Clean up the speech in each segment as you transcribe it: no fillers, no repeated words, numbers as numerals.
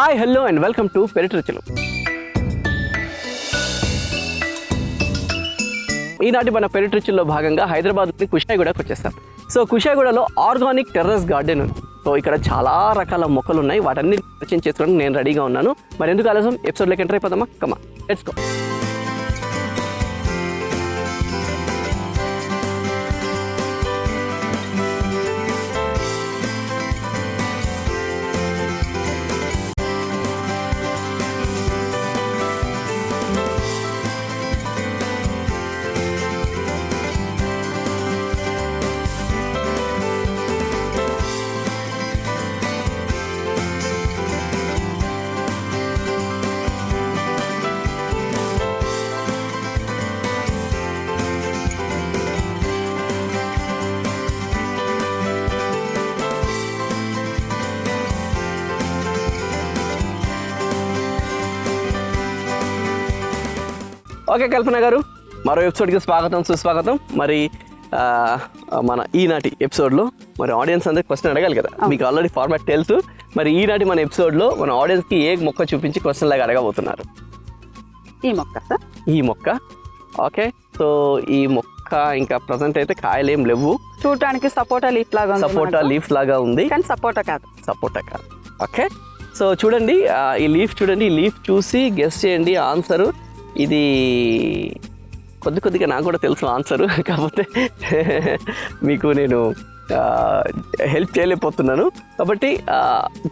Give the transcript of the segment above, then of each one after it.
Hi hello and welcome to పెరటి రుచులు. ఈనాటి మన పెరటి రుచుల్లో భాగంగా హైదరాబాద్లోని కుషాయిగూడకు వచ్చేస్తాం. సో కుషాయిగూడలో ఆర్గానిక్ టెర్రస్ గార్డెన్ ఉంది. సో ఇక్కడ చాలా రకాల మొక్కలు ఉన్నాయి. వాటన్ని పరిచయం చేసుకోవడానికి నేను రెడీగా ఉన్నాను. మరి ఎందుకు ఆలస్యం, ఎపిసోడ్లోకి ఎంటర్ అయిపోదామా? Come on, let's go. Okay Kalpana గారు, మరో ఎపిసోడ్కి స్వాగతం సుస్వాగతం. మరి మన ఈనాటి ఎపిసోడ్లో మరి ఆడియన్స్ అందరికి క్వశ్చన్ అడగాలి కదా, మీకు ఆల్రెడీ ఫార్మాట్ తెలుసు. మరి ఈనాటి మన ఎపిసోడ్లో మన ఆడియన్స్కి ఏ మొక్క చూపించి క్వశ్చన్ లాగా అడగబోతున్నారు? ఈ మొక్క ఓకే. సో ఈ మొక్క ఇంకా ప్రజెంట్ అయితే కాయలు ఏం లేవు, చూడటానికి సపోటా లీఫ్ లాగా ఉంది, కానీ సపోటా కాదు. ఓకే, సో చూడండి ఈ లీఫ్ చూడండి. ఈ లీఫ్ చూసి గెస్ చేయండి ఆన్సరు. ఇది కొద్దిగా నాకు కూడా తెలుసు ఆన్సరు, కాకపోతే మీకు నేను హెల్ప్ చేయలేకపోతున్నాను. కాబట్టి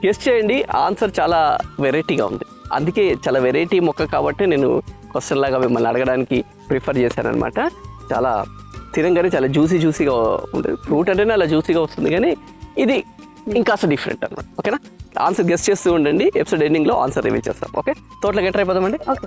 గెస్ చేయండి. ఆన్సర్ చాలా వెరైటీగా ఉంది, అందుకే చాలా వెరైటీ మొక్క కాబట్టి నేను క్వశ్చన్ లాగా మిమ్మల్ని అడగడానికి ప్రిఫర్ చేశాను అనమాట. చాలా తినంగానే చాలా జ్యూసీగా ఉంటుంది. ఫ్రూట్ అంటేనే అలా జ్యూసీగా వస్తుంది, కానీ ఇది ఇంకాస్త డిఫరెంట్ అనమాట. ఓకేనా? ఆన్సర్ గెస్ చేస్తూ ఉండండి. ఎపిసోడ్ ఎండింగ్లో ఆన్సర్ రివీల్ చేస్తాం. ఓకే, తోటలోకి ఎంటర్ అయిపోదామండి. ఓకే.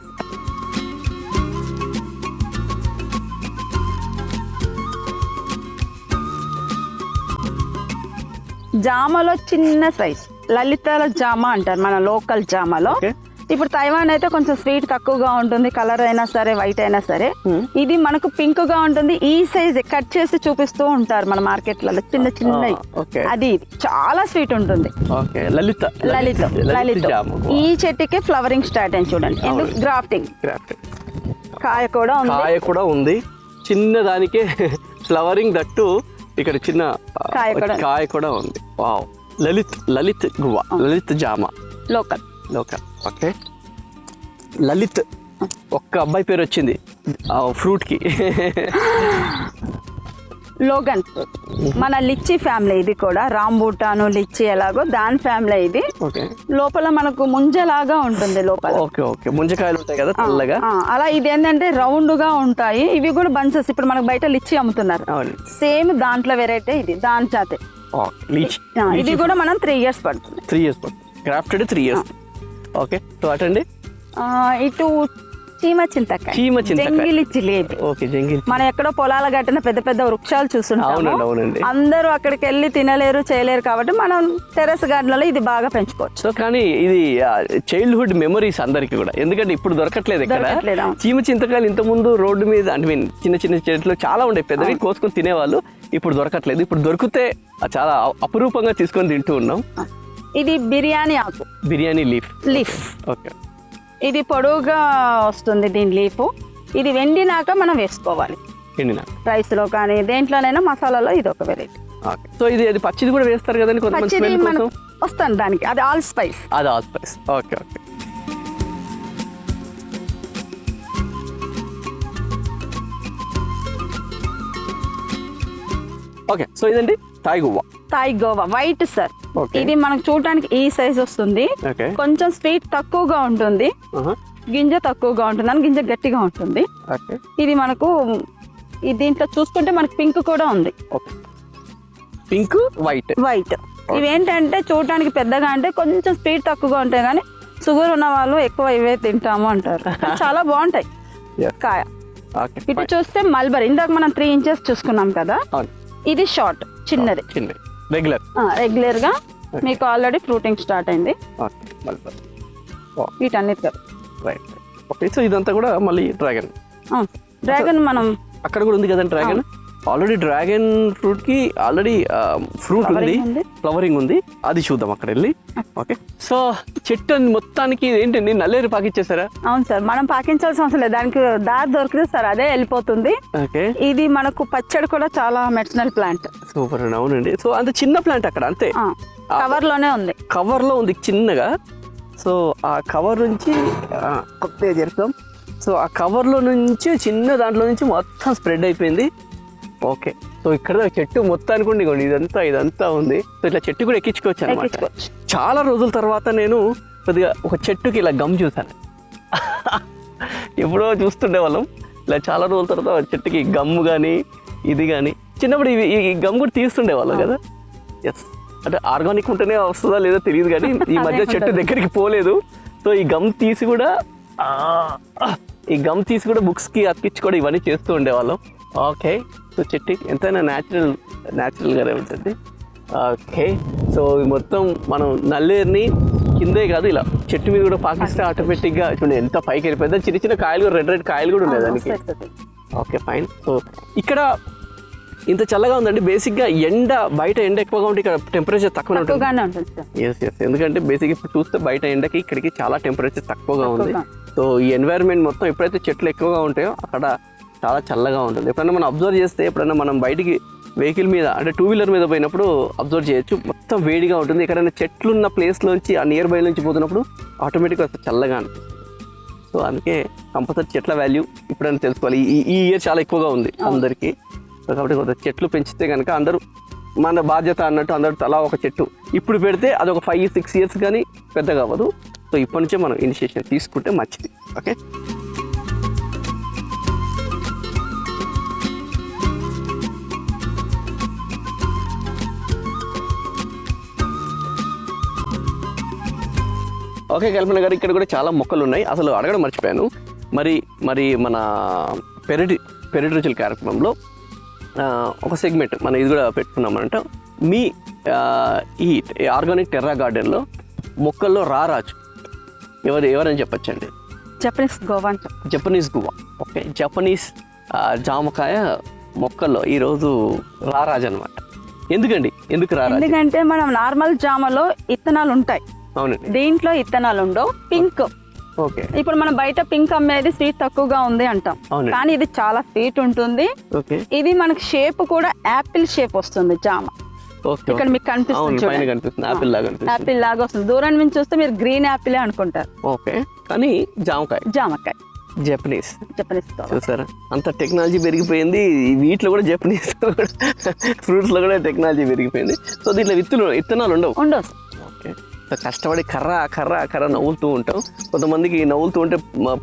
జామలో చిన్న సైజ్ లలితాల జామ అంటారు, మన లోకల్ జామలో. ఇప్పుడు తైవాన్ అయితే కొంచెం స్వీట్ తక్కువగా ఉంటుంది, కలర్ అయినా సరే వైట్ అయినా సరే. ఇది మనకు పింక్ గా ఉంటుంది. ఈ సైజ్ కట్ చేసి చూపిస్తూ ఉంటారు మన మార్కెట్లలో, చిన్నవి. అది చాలా స్వీట్ ఉంటుంది. లలిత ఈ చెట్టుకి ఫ్లవరింగ్ స్టార్ట్ అయింది చూడండి. ఎందుకు? గ్రాఫ్టింగ్. కాయ కూడా ఉంది. చిన్న దానికే ఫ్లవరింగ్, దట్టు ఇక్కడ చిన్న కాయ కూడా ఉంది. వావ్, లలిత్ గువా, లలిత్ జామ, లోకల్. ఓకే, లలిత్ ఒక్క అబ్బాయి పేరు వచ్చింది ఫ్రూట్ కి. లోగన్ మన లిచ్చి ఫ్యామిలీ. ఇది కూడా రాంబూటాను లిచ్చి ఎలాగో దాని ఫ్యామిలీ. ఇది లోపల మనకు ముంజలాగా ఉంటుంది లోపల. ఓకే, ముంజకాయలు ఉంటాయి కదా తెల్లగా. అలా ఇది ఏంటంటే రౌండ్ గా ఉంటాయి. ఇవి కూడా బంచెస్. ఇప్పుడు మనకు బయట లిచ్చి అమ్ముతున్నారు, సేమ్ దాంట్లో వెరైటీ. ఇది దాని జాతే. ఇది కూడా మనం 3 years పడుతుంది. 3 years grafted 3 years. Okay, so అటండి ఇటు చీమ చింతకాయ, జంగిలి జిలేబీ. మనం ఎక్కడో పొలాల గట్టిన పెద్ద వృక్షాలు చూస్తుంటాము. అందరూ అక్కడికి వెళ్ళి తినలేరు, చేయలేరు. కాబట్టి మనం టెర్రస్ గార్డెన్లలో ఇది బాగా పెంచుకోవచ్చు. సో కానీ ఇది చైల్డ్హుడ్ మెమరీస్ అందరికి కూడా, ఎందుకంటే ఇప్పుడు దొరకట్లేదు ఇక్కడ. చీమ చింతకాయలు ఇంత ముందు రోడ్డు మీద, అంటే చిన్న చెట్లు చాలా ఉండే, పెద్దవి కోసుకొని తినేవాళ్ళు. ఇప్పుడు దొరకట్లేదు. ఇప్పుడు దొరికితే చాలా అపురూపంగా తీసుకొని తింటూ ఉన్నాం. ఇది బిర్యానీ ఆకు, బిర్యానీ లీఫ్. ఓకే, ఇది పొడవుగా వస్తుంది దీని లీఫ్. ఇది వెండినాక మనం వేసుకోవాలి, రైస్ లో కానీ దేంట్లోనైనా, మసాలాలో. ఇది ఒక వెరైటీ. సో ఇది పచ్చిది కూడా వేస్తారు కదండి కొంతమంది. వస్తాను దానికి, అది all spice. Okay. Okay, so ఇదండి థాయ్ గోవా వైట్ సార్. ఇది మనకు చూడటానికి ఈ సైజ్ వస్తుంది. కొంచెం స్వీట్ తక్కువగా ఉంటుంది, గింజ తక్కువగా ఉంటుంది, అని గింజ గట్టిగా ఉంటుంది. ఇది మనకు దీంట్లో చూసుకుంటే మనకు పింక్ కూడా ఉంది. Pink white. ఇవేంటంటే చూడటానికి పెద్దగా, అంటే కొంచెం స్వీట్ తక్కువగా ఉంటాయి, కానీ షుగర్ ఉన్న వాళ్ళు ఎక్కువ ఇవే తింటాము అంటారు. చాలా బాగుంటాయి కాయ. ఇటు చూస్తే మల్బరీ, ఇందాక మనం 3 inches చూసుకున్నాం కదా. ఇది షార్ట్, చిన్నది, రెగ్యులర్ గా మీకు ఆల్రెడీ ఫ్రూటింగ్ స్టార్ట్ అయింది. వీటన్నిటి. సో ఇదంతా కూడా మళ్ళీ డ్రాగన్ మనం అక్కడ కూడా ఉంది కదా డ్రాగన్. ఆల్రెడీ డ్రాగన్ ఫ్రూట్కి ఆల్రెడీ ఫ్రూట్ ఉంది, Flowering ఉంది. ఫ్లవరింగ్ ఉంది, అది చూద్దాం అక్కడ వెళ్ళి. ఓకే, సో చెట్టు మొత్తానికి ఏంటండి నల్లేరు పాకిచ్చేసారా? అవును సార్, మనం పాకించాల్సిన అవసరం లేదు, దానికి దారి దొరికితే సార్ అదే వెళ్ళిపోతుంది. ఓకే, ఇది మనకు పచ్చడి కూడా చాలా మెడిసినల్ ప్లాంట్. సూపర్ అండి. అవునండి, సో అంత చిన్న ప్లాంట్ అక్కడ అంతే, కవర్ లోనే ఉంది. కవర్లో ఉంది చిన్నగా. సో ఆ కవర్ నుంచి కొత్తగా జరుపుతాం. సో ఆ కవర్లో నుంచి చిన్న దాంట్లో నుంచి మొత్తం స్ప్రెడ్ అయిపోయింది. ఓకే, సో ఇక్కడ చెట్టు మొత్తానికి ఉండి ఇదంతా ఉంది. సో ఇట్లా చెట్టు కూడా ఎక్కించుకోవచ్చు అనమాట. చాలా రోజుల తర్వాత నేను కొద్దిగా ఒక చెట్టుకి ఇలా గమ్ చూసాను. ఎప్పుడో చూస్తుండే వాళ్ళం, ఇలా చాలా రోజుల తర్వాత చెట్టుకి గమ్ కానీ ఇది కానీ. చిన్నప్పుడు ఈ గమ్ కూడా తీస్తుండే వాళ్ళం కదా. ఎస్, అంటే ఆర్గానిక్ ఉంటేనే వస్తుందా లేదో తెలియదు కానీ ఈ మధ్య చెట్టు దగ్గరికి పోలేదు. సో ఈ గమ్ తీసి కూడా బుక్స్కి అతికించుకోవడం ఇవన్నీ చేస్తూ ఉండేవాళ్ళం. ఓకే, సో చెట్టు ఎంతైనా న్యాచురల్గానే ఉంటుంది. ఓకే, సో మొత్తం మనం నల్లేరుని కిందే కాదు ఇలా చెట్టు మీద కూడా పాకిస్తే ఆటోమేటిక్గా చూడండి ఎంత పైకి వెళ్ళిపోయింది. చిన్న చిన్న కాయలు కూడా రెడ్ కాయలు కూడా ఉన్నాయి దానికి. Okay, fine. సో ఇక్కడ ఇంత చల్లగా ఉందండి. బేసిక్గా బయట ఎండ ఎక్కువగా ఉంటే ఇక్కడ టెంపరేచర్ తక్కువ ఉంటుంది. ఎస్, ఎందుకంటే బేసిక్ ఇప్పుడు చూస్తే బయట ఎండకి ఇక్కడికి చాలా టెంపరేచర్ తక్కువగా ఉంది. సో ఈ ఎన్వైరన్మెంట్ మొత్తం ఎప్పుడైతే చెట్లు ఎక్కువగా ఉంటాయో అక్కడ చాలా చల్లగా ఉంటుంది. ఎప్పుడైనా మనం అబ్జర్వ్ చేస్తే, ఎప్పుడైనా మనం బయటికి వెహికల్ మీద అంటే 2-వీలర్ మీద పోయినప్పుడు అబ్జర్వ్ చేయొచ్చు, మొత్తం వేడిగా ఉంటుంది. ఎక్కడైనా చెట్లు ఉన్న ప్లేస్లోంచి ఆ నియర్ బై నుంచి పోతున్నప్పుడు ఆటోమేటిక్గా చల్లగా అనిపిస్తుంది. సో అందుకే కంపల్సరీ చెట్ల వాల్యూ ఇప్పుడైనా తెలుసుకోవాలి. ఈ ఇయర్ చాలా ఎక్కువగా ఉంది అందరికీ. సో కాబట్టి కొంత చెట్లు పెంచితే కనుక అందరూ మన బాధ్యత అన్నట్టు అందరూ తలా ఒక చెట్టు ఇప్పుడు పెడితే అది ఒక 5-6 ఇయర్స్ కానీ పెద్దగా అవ్వదు. సో ఇప్పటి నుంచే మనం ఇనిషియేషన్ తీసుకుంటే మంచిది. ఓకే, ఓకే కల్పన గారు, ఇక్కడ కూడా చాలా మొక్కలు ఉన్నాయి. అసలు అడగడం మర్చిపోయాను. మరి మన పెరటి రుచుల కార్యక్రమంలో ఒక సెగ్మెంట్ మనం ఇది కూడా పెట్టుకున్నామంట. మీ ఈ ఆర్గానిక్ టెర్రా గార్డెన్లో మొక్కల్లో రారాజు ఎవరని చెప్పచ్చండి? Japanese guava. ఓకే, జపనీస్ జామకాయ మొక్కల్లో ఈరోజు రారాజు అనమాట. ఎందుకు రారాజు? ఎందుకంటే మనం నార్మల్ జామలో ఇత్తనాలు ఉంటాయి, అవునండి, దీంట్లో ఇత్తనాలు ఉండవు. పింక్, ఓకే, ఇప్పుడు మనం బయట పింక్ అమ్మేది స్వీట్ తక్కువగా ఉంది అంటాం, కానీ ఇది చాలా స్వీట్ ఉంటుంది. ఓకే, ఇది మనకి షేప్ కూడా యాపిల్ షేప్ వస్తుంది జామ. ఇక్కడ మీకు కనిపిస్తుంది, యాపిల్ లాగా వస్తుంది. దూరం నుంచి చూస్తే మీరు గ్రీన్ యాపిల్ అనుకుంటారు. ఓకే, కానీ జామకాయ జపనీస్ చూసారా, అంత టెక్నాలజీ పెరిగిపోయింది. వీటిలో కూడా జపనీస్ ఫ్రూట్స్ లో కూడా టెక్నాలజీ పెరిగిపోయింది. సో దీంట్లో ఇత్తనాలు ఉండవు. ఓకే, సో కష్టపడి కర్ర నవ్వులుతూ ఉంటాం. కొంతమందికి నవ్వులుతూ ఉంటే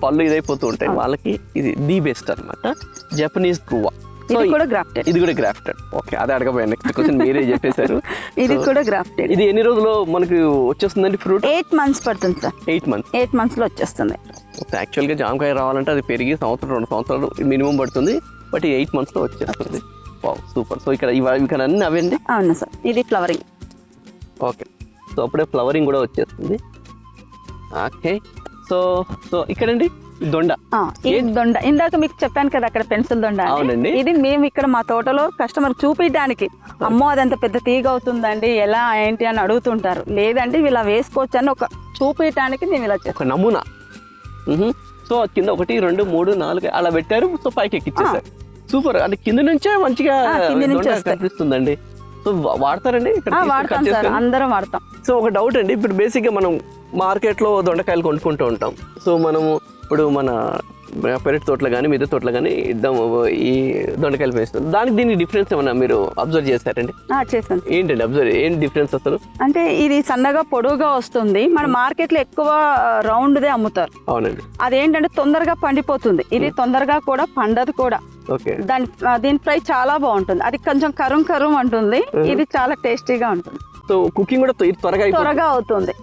పళ్ళు ఇదైపోతూ ఉంటాయి, వాళ్ళకి ఇది ది బెస్ట్ అనమాట, జపనీస్ గువా. ఇది కూడా గ్రాఫ్టెడ్. ఓకే, అదే అడగబోయాను నెక్స్ట్ క్వశ్చన్, మీరే చెప్పేశారు. ఇది కూడా గ్రాఫ్టెడ్. ఇది ఎన్ని రోజుల్లో మనకి వచ్చేస్తుందండి ఫ్రూట్? 8 months పడుతుంది సార్. 8 months లో వచ్చేస్తుంది. యాక్చువల్గా జామకాయ రావాలంటే అది పెరిగి 1-2 సంవత్సరాలు మినిమం పడుతుంది, బట్ 8 months లో వచ్చేస్తుంది. సూపర్. సో ఇక్కడ అన్ని అవండి. అవును సార్, ఇది ఫ్లవరింగ్. ఓకే, సో అప్పుడే ఫ్లవరింగ్ కూడా వచ్చేస్తుంది. ఓకే, సో ఇక్కడండి దొండ. ఇందాక మీకు చెప్పాను కదా అక్కడ పెన్సిల్ దొండ. ఇది మేము ఇక్కడ మా తోటలో కస్టమర్ చూపించడానికి, అమ్మో అదంత పెద్ద తీగ అవుతుందండి ఎలా ఏంటి అని అడుగుతుంటారు. లేదంటే ఇలా వేసుకోవచ్చు అని ఒక చూపించడానికి మేము ఇలా ఒక నమూనా. సో కింద 1, 2, 3, 4 అలా పెట్టారు. సో పైకి ఎక్కిచ్చేసారు. సూపర్. అంటే కింద నుంచే మంచిగా కనిపిస్తుందండి. సో వాడతారండి? వాడతాం సార్, అందరం వాడతాం. సో ఒక డౌట్ అండి, ఇప్పుడు బేసిక్గా మనం మార్కెట్లో దొండకాయలు కొనుక్కుంటూ ఉంటాం. సో మనము ఇప్పుడు మన పెరటి తోటలో కానీ మిద్దె తోటలో కానీ ఈ దొండకాయలు వేస్తాం. దానికి దీనికి డిఫరెన్స్ ఏమన్నా మీరు అబ్జర్వ్ చేశారండి? చేస్తాను. ఏంటండి ఏంటి డిఫరెన్స్ అసలు? అంటే ఇది సన్నగా పొడవుగా వస్తుంది, మన మార్కెట్లో ఎక్కువ రౌండ్దే అమ్ముతారు. అవునండి. అదేంటంటే తొందరగా పండిపోతుంది, ఇది తొందరగా కూడా పండదు కూడా. ఓకే, దీని ఫ్రై చాలా బాగుంటుంది. అది కొంచెం కరుం అంటుంది, ఇది చాలా టేస్టీగా ఉంటుంది. సో కుకింగ్ కూడా త్వరగా అవుతుంది.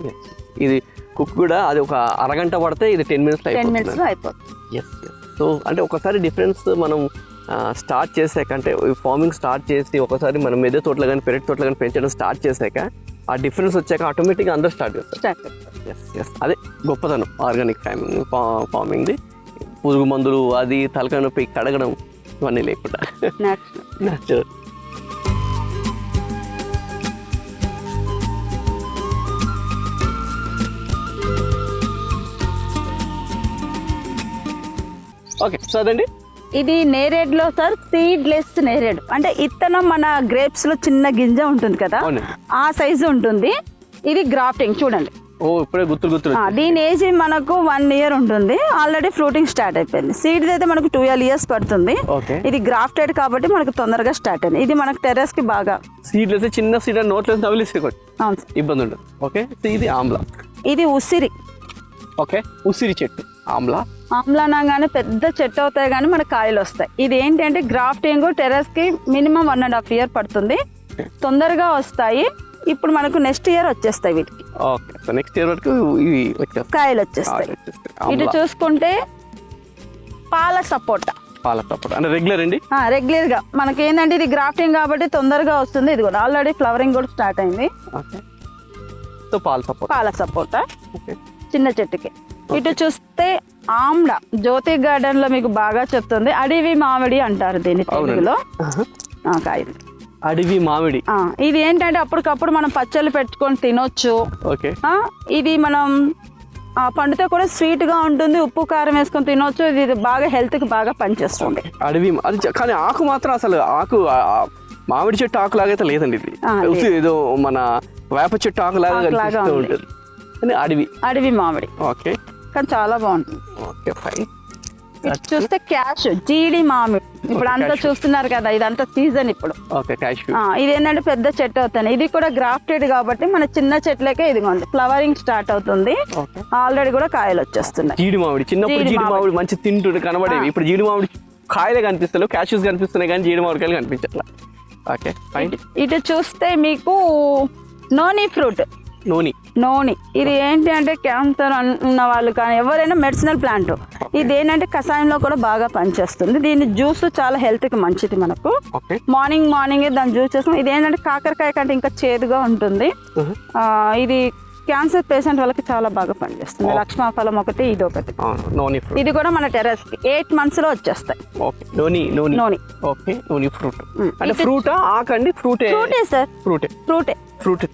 ఇది కుక్ కూడా అది ఒక అరగంట పడితే ఇది 10 minutes లో అయిపోతుంది. సో అంటే ఒకసారి డిఫరెన్స్ మనం స్టార్ట్ చేసాక, అంటే ఫార్మింగ్ స్టార్ట్ చేసి ఒకసారి మనం మిద్దె తోటలో కానీ పెరటి తోటలో కానీ పెంచడం స్టార్ట్ చేసాక ఆ డిఫరెన్స్ వచ్చాక ఆటోమేటిక్గా అందరూ స్టార్ట్ చేస్తారు. అదే గొప్పతనం ఆర్గానిక్ ఫార్మింగ్ది. పురుగు మందులు అది తలకాయ నొప్పి కడగడం ఇవన్నీ లేకుండా న్యాచురల్. న్యాచురల్. ఓకే, సో అదండి. ఇది నేరేడ్ లో సార్ సీడ్లెస్ నేరేడు, అంటే ఇత్తనం మన గ్రేప్స్ లో చిన్న గింజ ఉంటుంది కదా, అవునండి. ఆ సైజు ఉంటుంది. ఇది గ్రాఫ్టింగ్ చూడండి. ఓ, ఇప్పుడే గుర్తులు దీని ఏజ్ మనకు 1 year ఉంటుంది. ఆల్రెడీ ఫ్రూటింగ్ స్టార్ట్ అయిపోయింది. సీడ్స్ అయితే మనకు 12 years పడుతుంది. ఓకే. ఇది గ్రాఫ్టెడ్ కాబట్టి మనకు తొందరగా స్టార్ట్ అయింది. ఇది మనకు టెర్రస్ కి బాగా. సీడ్లు అయితే చిన్న సీడ్ నోట్లో తగిలిస్తే అవును సార్, ఇబ్బంది ఉండదు. ఓకే, సో ఇది ఆమ్లా. ఇది ఉసిరి. ఓకే, ఉసిరి చెట్టు ఆమ్లా. ఆమ్లా అనగానే పెద్ద చెట్టు అవుతాయి కానీ మనకు కాయలు వస్తాయి. ఇది ఏంటంటే గ్రాఫ్టింగ్ టెర్రస్ కి మినిమం 1.5 year పడుతుంది. తొందరగా వస్తాయి. ఇప్పుడు మనకు నెక్స్ట్ ఇయర్ వచ్చేస్తాయి వీటికి. ఓకే, సో నెక్స్ట్ ఇయర్ వరకు ఇవి వచ్చేస్తాయి, కాయలు వచ్చేస్తాయి. ఇటు చూసుకుంటే పాల సపోటా. పాల సపోటా అంటే రెగ్యులర్ అండి. రెగ్యులర్ గా మనకి ఏంటంటే ఇది గ్రాఫ్టింగ్ కాబట్టి తొందరగా వస్తుంది. ఇది కూడా ఆల్రెడీ ఫ్లవరింగ్ కూడా స్టార్ట్ అయింది. ఓకే, సో పాల సపోటా. పాల సపోటా ఓకే, చిన్న చెట్టుకి. ఇటు చూస్తే ఆమ్లా. జ్యోతి గార్డెన్ లో మీకు బాగా చెప్తుంది. అడవి మామిడి అంటారు దీన్ని తెలుగులో. కాయలు అడవి మామిడి. ఇది ఏంటంటే అప్పటికప్పుడు మనం పచ్చళ్ళు పెట్టుకొని తినొచ్చు. ఓకే, ఇది మనం పండుతో కూడా స్వీట్ గా ఉంటుంది. ఉప్పు కారం వేసుకొని తినొచ్చు. ఇది బాగా హెల్త్ కి బాగా పనిచేస్తుంది. అడవి అది కానీ ఆకు మాత్రం అసలు ఆకు మామిడి చెట్టు ఆకు లాగైతే లేదండి. ఇది ఏదో మన వేప చెట్టు ఆకు లాగా కనిపిస్తూ ఉంటుంది. అడవి మామిడి. ఓకే, కానీ చాలా బాగుంటుంది. Okay, fine. చూస్తే క్యాష్ జీడి మామిడి. ఇప్పుడు అంతా చూస్తున్నారు కదా, ఇదంతా సీజన్ ఇప్పుడు. Okay, cash. ఇది ఏంటంటే పెద్ద చెట్టు అవుతాయి. ఇది కూడా గ్రాఫ్టెడ్ కాబట్టి మన చిన్న చెట్లకే ఇదిగోండి ఫ్లవరింగ్ స్టార్ట్ అవుతుంది. ఆల్రెడీ కూడా కాయలు వచ్చేస్తున్నాయి. జీడి మామిడి చిన్నప్పుడు జీడి మామిడి మంచి తింటుండే కనబడేవి. ఇప్పుడు జీడి మామిడి కాయలే కనిపిస్తలేవు, క్యాషెస్ కనిపిస్తున్నాయి కానీ జీడి మామిడికాయలు కనిపించట్లా. Okay, fine. ఇటు చూస్తే మీకు నోని ఫ్రూట్. నోని ఇది ఏంటి అంటే క్యాన్సర్ ఉన్న వాళ్ళు కానీ ఎవరైనా మెడిసినల్ ప్లాంట్. ఇది ఏంటంటే కషాయంలో కూడా బాగా పనిచేస్తుంది. దీని జ్యూస్ చాలా హెల్త్ కి మంచిది మనకు. మార్నింగ్ దాని జ్యూస్ చేస్తాం. ఇది ఏంటంటే కాకరకాయ కంటే ఇంకా చేదుగా ఉంటుంది. ఇది క్యాన్సర్ పేషెంట్ వాళ్ళకి చాలా బాగా పనిచేస్తుంది. లక్ష్మణ ఫలం ఒకటి, ఇది ఒకటి. ఇది కూడా మన టెర్రస్ కి 8 months లో వచ్చేస్తాయి. నోని ఫ్రూట్ అంటే ఫ్రూటా ఆకండి? ఫ్రూటే సార్, ఫ్రూటే.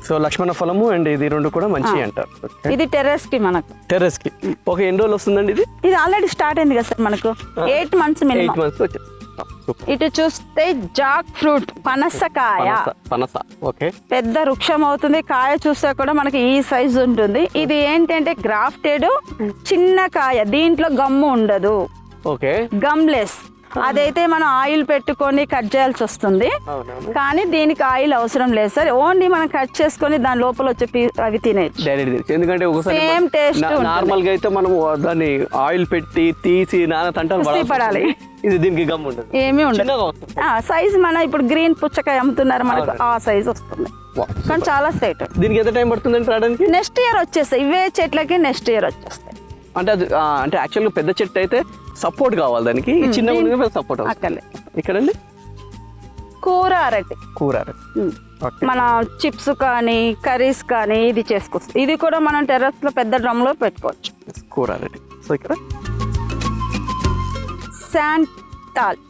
సో లక్ష్మణ ఫలము అండ్ ఇది రెండు కూడా మంచి అంటారు. ఇది టెర్రస్ కి మనకు. టెర్రస్ కి ఓకే, ఎన్ని రోజులు వస్తుందండి ఇది? ఇది ఆల్రెడీ స్టార్ట్ అయింది కదా సార్ మనకు. 8 months మినిమం. 8 months వచ్చేది. ఇటు చూస్తే జాక్ ఫ్రూట్, పనసకాయ. పనస ఓకే, పెద్ద వృక్షం అవుతుంది. కాయ చూస్తే కూడా మనకి ఈ సైజ్ ఉంటుంది. ఇది ఏంటంటే గ్రాఫ్టెడ్ చిన్న కాయ, దీంట్లో గమ్ము ఉండదు. Okay, gumless. అదైతే మనం ఆయిల్ పెట్టుకొని కట్ చేయాల్సి వస్తుంది, కానీ దీనికి ఆయిల్ అవసరం లేదు సార్. ఓన్లీ మనం కట్ చేసుకొని దాని లోపల వచ్చే అవి తినేయచ్చు. ఎందుకంటే సేమ్ టేస్ట్. నార్మల్ గా అయితే మనం దాన్ని ఆయిల్ పెట్టి తీసి పడాలి. ఇది దీనికి గమ్ ఉండదు, ఏమీ ఉండదు. సైజ్ మన ఇప్పుడు గ్రీన్ పుచ్చకాయ అమ్ముతున్నారు మనకు, ఆ సైజ్ వస్తుంది. కానీ చాలా స్ట్రైట్. దీనికి ఎంత టైం పడుతుందండి రావడానికి? నెక్స్ట్ ఇయర్ వచ్చేస్తాయి. ఇవే చెట్లకి నెక్స్ట్ ఇయర్ వచ్చేస్తాయి. అంటే అది అంటే యాక్చువల్గా పెద్ద చెట్టు అయితే సపోర్ట్ కావాలి దానికి, చిన్న సపోర్ట్ అక్కర్లే. ఇక్కడండి కూర అరటి. మన చిప్స్ కానీ కర్రీస్ కానీ ఇది చేసుకోవచ్చు. ఇది కూడా మనం టెర్రస్ లో పెద్ద డ్రమ్ లో పెట్టుకోవచ్చు. కూర అరటి. సో ఇక్కడ శాంటాల్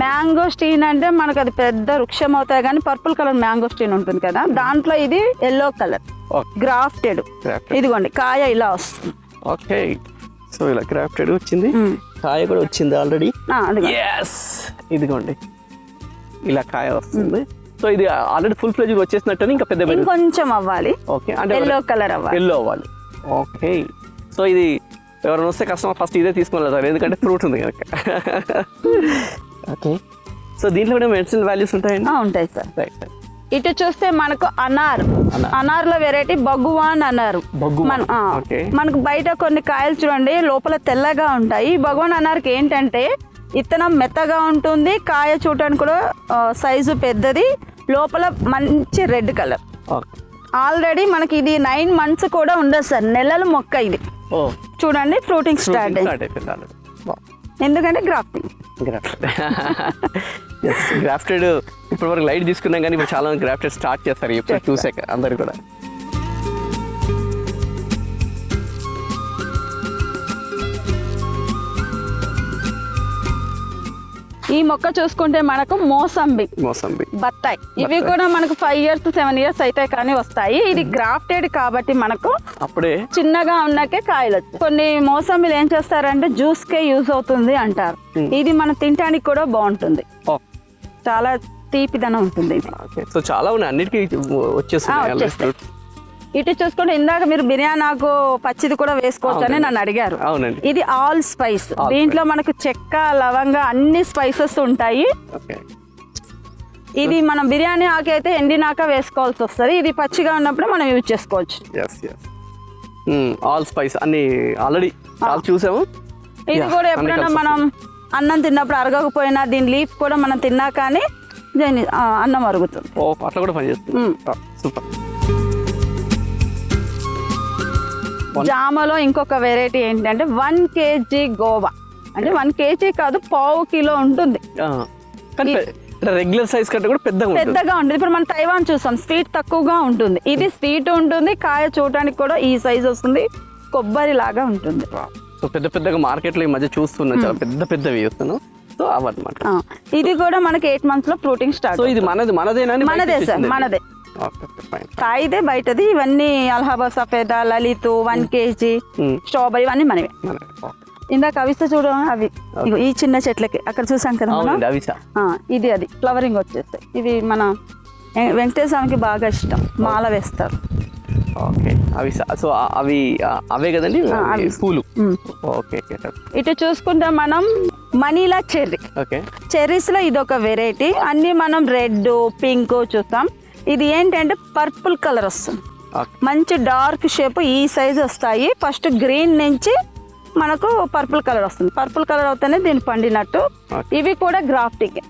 మ్యాంగో స్టీన్ అంటే మనకు అది పెద్ద వృక్షం అవుతాయి కానీ పర్పుల్ కలర్ మ్యాంగో స్టీన్ ఉంటుంది కదా, దాంట్లో ఇది ఎల్లో కలర్ గ్రాఫ్టెడ్. ఇదిగోండి కాయ ఇలా వస్తుంది. ఓకే, సో ఇలా గ్రాఫ్టెడ్ వచ్చింది, కాయ కూడా వచ్చింది ఆల్రెడీ. ఇదిగోండి ఇలా కాయ వస్తుంది. సో ఇది ఆల్రెడీ ఫుల్ ఫ్లెడ్జ్ వచ్చేసినట్టు, ఇంకా పెద్ద కొంచెం అవ్వాలి. ఓకే, అంటే ఎల్లో కలర్ అవ్వాలి, ఎల్లో అవ్వాలి. ఓకే, సో ఇది ఎవరైనా వస్తే కస్టమర్ ఫస్ట్ ఇదే తీసుకోవాలి సార్, ఎందుకంటే ఫ్రూట్ ఉంది కనుక. ఓకే, సో దీంట్లో కూడా మెడిసినల్ వాల్యూస్ ఉంటాయండి? ఉంటాయి సార్. ఇటు చూస్తే మనకు అనార్ లో వెరైటీ భగవాన్ అన్నారు. మనకు బయట కొన్ని కాయలు చూడండి లోపల తెల్లగా ఉంటాయి. భగవాన్ అనార్కి ఏంటంటే ఇత్తనం మెత్తగా ఉంటుంది, కాయ చూడటానికి కూడా సైజు పెద్దది, లోపల మంచి రెడ్ కలర్. ఆల్రెడీ మనకి ఇది 9 months కూడా ఉండదు సార్, నెలల మొక్క ఇది. చూడండి ఫ్రూటింగ్ స్టార్ట్ అయిపోయింది, ఎందుకంటే గ్రాఫ్టెడ్ ఇప్పటి వరకు లైట్ తీసుకున్నాం కానీ ఇప్పుడు చాలా మంది గ్రాఫ్టెడ్ స్టార్ట్ చేస్తారు ఎప్పుడు చూసాక అందరు కూడా. ఈ మొక్క చూసుకుంటే మనకు మోసంబి బత్తాయి, ఇవి కూడా మనకు 5 years 7 years అయితే కానీ వస్తాయి. ఇది గ్రాఫ్టెడ్ కాబట్టి మనకు అప్పుడే చిన్నగా ఉన్నాకే కాయలు వచ్చాయి. కొన్ని మోసంబిలు ఏం చేస్తారంటే జ్యూస్ కే యూజ్ అవుతుంది అంటారు. ఇది మనం తినడానికి కూడా బాగుంటుంది, చాలా తీపిదనం ఉంటుంది. సో చాలా ఉన్నాయి, అన్నిటికీ వచ్చేస్తున్నాయి. ఇటు చూసుకుంటే ఇందాక మీరు బిర్యానీ ఆకు పచ్చిది కూడా వేసుకోవచ్చు అని నన్ను అడిగారు. అవునండి. ఇది ఆల్ స్పైస్, దీంట్లో మనకు చెక్క లవంగ అన్ని స్పైసెస్ ఉంటాయి. ఇది మనం బిర్యానీ ఆకు అయితే ఎండినాక వేసుకోవాల్సి వస్తుంది, ఇది పచ్చిగా ఉన్నప్పుడు మనం యూజ్ చేసుకోవచ్చు. ఆల్ స్పైస్ అన్ని ఆల్రెడీ చూసాము. ఇది కూడా ఎప్పుడైనా మనం అన్నం తిన్నప్పుడు అరగకపోయినా దీని లీఫ్ కూడా మనం తిన్నా కానీ దీని అన్నం అరుగుతుంది. అట్లా కూడా పనిచేస్తుంది. సూపర్. జామలో ఇంకొక వెరైటీ ఏంటంటే 1 kg గోవా, అంటే 1 kg కాదు, 1/2 kilo ఉంటుంది. రెగ్యులర్ సైజ్ కంటే కూడా పెద్దగా ఉంటుంది. ఇప్పుడు మనం తైవాన్ చూసాం, స్వీట్ తక్కువగా ఉంటుంది, ఇది స్వీట్ ఉంటుంది, కాయ చూడటానికి కూడా ఈ సైజ్ వస్తుంది, కొబ్బరి లాగా ఉంటుంది. సో పెద్దగా మార్కెట్ లో ఈ మధ్య చూస్తున్నాం, చాలా పెద్దవి చూస్తున్నాం. సో అవన్నమాట. ఇది కూడా మనకి 8 months లో ఫ్రూటింగ్ స్టార్ట్. సో ఇది మనదేనా? మనదే సార్, మనదే. కాయిదే బయటది. ఇవన్నీ అలహాబాద్ సఫేదా, లలిత్, 1 kg, స్ట్రాబెరీ ఇవన్నీ మనవే. ఇందాక అవిస చూడ, అవి ఈ చిన్న చెట్లకి అక్కడ చూసాం కదా మనం. ఇది అది ఫ్లవరింగ్ వచ్చేస్తాయి. ఇవి మన వెంకటేశ్వరకి బాగా ఇష్టం, మాల వేస్తారు. ఓకే, అవి సో అవే కదండి పూలు. ఓకే. ఇటు చూసుకుంటే మనం మనీలా చెర్రీ. చెర్రీస్ లో ఇది ఒక వెరైటీ. అన్ని మనం రెడ్, పింక్ చూస్తాం. ఇది ఏంటంటే పర్పుల్ కలర్ వస్తుంది, మంచి డార్క్ షేప్, ఈ సైజ్ వస్తాయి. ఫస్ట్ గ్రీన్ నుంచి మనకు పర్పుల్ కలర్ వస్తుంది. పర్పుల్ కలర్ అవుతానే దీన్ని పండినట్టు. ఇవి కూడా గ్రాఫ్టింగ్.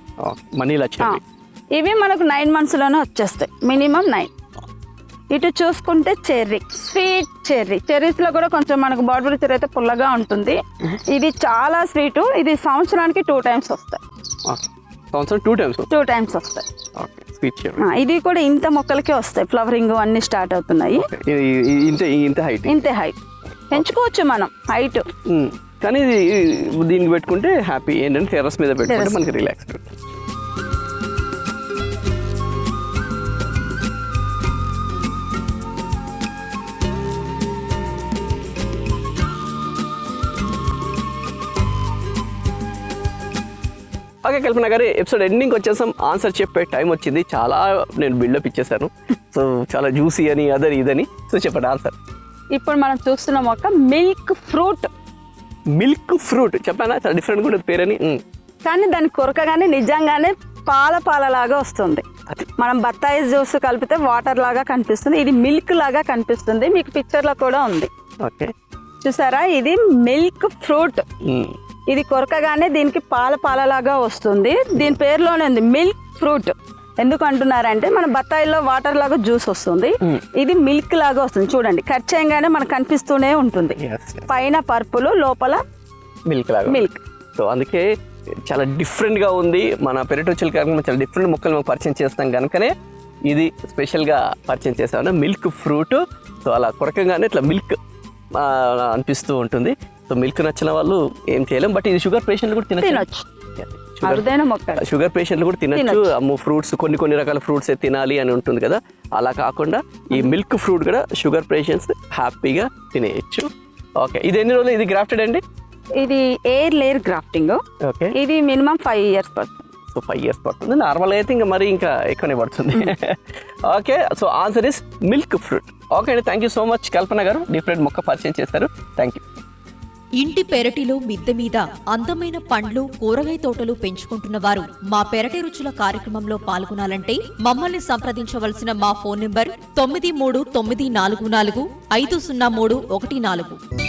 ఇవి మనకు 9 months లోనే వచ్చేస్తాయి, మినిమం 9. ఇటు చూసుకుంటే చెర్రీ, స్వీట్ చెర్రీ. చెర్రీస్ లో కూడా కొంచెం మనకు బార్బరీ చెర్రీ అయితే పుల్లగా ఉంటుంది. ఇది చాలా స్వీట్. ఇది సంవత్సరానికి 2 times వస్తాయి. 2 times వస్తాయి. ఇది కూడా ఇంత మొక్కలకే వస్తాయి, ఫ్లవరింగ్ అన్ని స్టార్ట్ అవుతున్నాయి. ఇంతే హైట్ పెంచుకోవచ్చు మనం హైట్. కానీ దీనికి పెట్టుకుంటే హ్యాపీ ఏంటంటే టెర్రస్ మీద పెట్టుకుంటే మనకి రిలాక్స్. ఓకే కల్పన గారు, ఎపిసోడ్ ఎండింగ్ వచ్చేసాం. ఆన్సర్ చెప్పే టైం వచ్చింది. చాలా నేను బిల్డప్ ఇచ్చేసాను. సో చాలా జ్యూసీ అని అదని ఇదని. సో చెప్పండి ఆన్సర్. ఇప్పుడు మనం చూస్తున్న మొక్క మిల్క్ ఫ్రూట్. చెప్పానా? చాలా డిఫరెంట్ కూడా పేరని. కానీ దాన్ని కొరకగానే నిజంగానే పాలలాగా వస్తుంది. మనం బత్తాయి జ్యూస్ కలిపితే వాటర్ లాగా కనిపిస్తుంది, ఇది మిల్క్ లాగా కనిపిస్తుంది. మీకు పిక్చర్ లో కూడా ఉంది. ఓకే, చూసారా? ఇది మిల్క్ ఫ్రూట్. ఇది కొరకగానే దీనికి పాలలాగా వస్తుంది. దీని పేరులోనే ఉంది మిల్క్ ఫ్రూట్. ఎందుకు అంటున్నారంటే మన బత్తాయిలో వాటర్ లాగా జ్యూస్ వస్తుంది, ఇది మిల్క్ లాగా వస్తుంది. చూడండి, కట్ చేయగానే మనకు కనిపిస్తూనే ఉంటుంది. పైన పర్పుల్, లోపల మిల్క్. సో అందుకే చాలా డిఫరెంట్ గా ఉంది. మన పెరటోచిల్ కార్యక్రమం చాలా డిఫరెంట్ మొక్కలు మనం పరిచయం చేస్తాం కనుకనే ఇది స్పెషల్ గా పరిచయం చేస్తాం. Milk fruit. సో అలా కొరకగానే ఇట్లా మిల్క్ అనిపిస్తూ ఉంటుంది. సో మిల్క్ నచ్చిన వాళ్ళు ఏం చేయలేం. బట్ ఇది షుగర్ పేషెంట్లు కూడా తినచ్చు. షుగర్ పేషెంట్లు కూడా తినచ్చు. అమ్మో ఫ్రూట్స్ కొన్ని రకాల ఫ్రూట్స్ తినాలి అని ఉంటుంది కదా, అలా కాకుండా ఈ మిల్క్ ఫ్రూట్ కూడా షుగర్ పేషెంట్స్ హ్యాపీగా తినేయచ్చు. ఓకే, ఇది ఎన్ని రోజులు ఇది గ్రాఫ్టెడ్ అండి? ఇది ఎయిర్ లేయర్ గ్రాఫ్టింగ్. ఓకే, ఇది మినిమం 5 years పడుతుంది. సో 5 years పడుతుంది. నార్మల్ అయితే ఇంకా మరి ఇంకా ఎక్కువనే పడుతుంది. Okay, so answer is milk fruit. Okay అండి, థ్యాంక్ యూ సో మచ్ కల్పన గారు, డిఫరెంట్ మొక్క పరిచయం చేశారు. Thank you. ఇంటి పెరటిలో మిద్దె మీద అందమైన పండ్లు, కూరగాయ తోటలు పెంచుకుంటున్న వారు మా పెరటి రుచుల కార్యక్రమంలో పాల్గొనాలంటే మమ్మల్ని సంప్రదించవలసిన మా ఫోన్ నంబర్ 9394450314.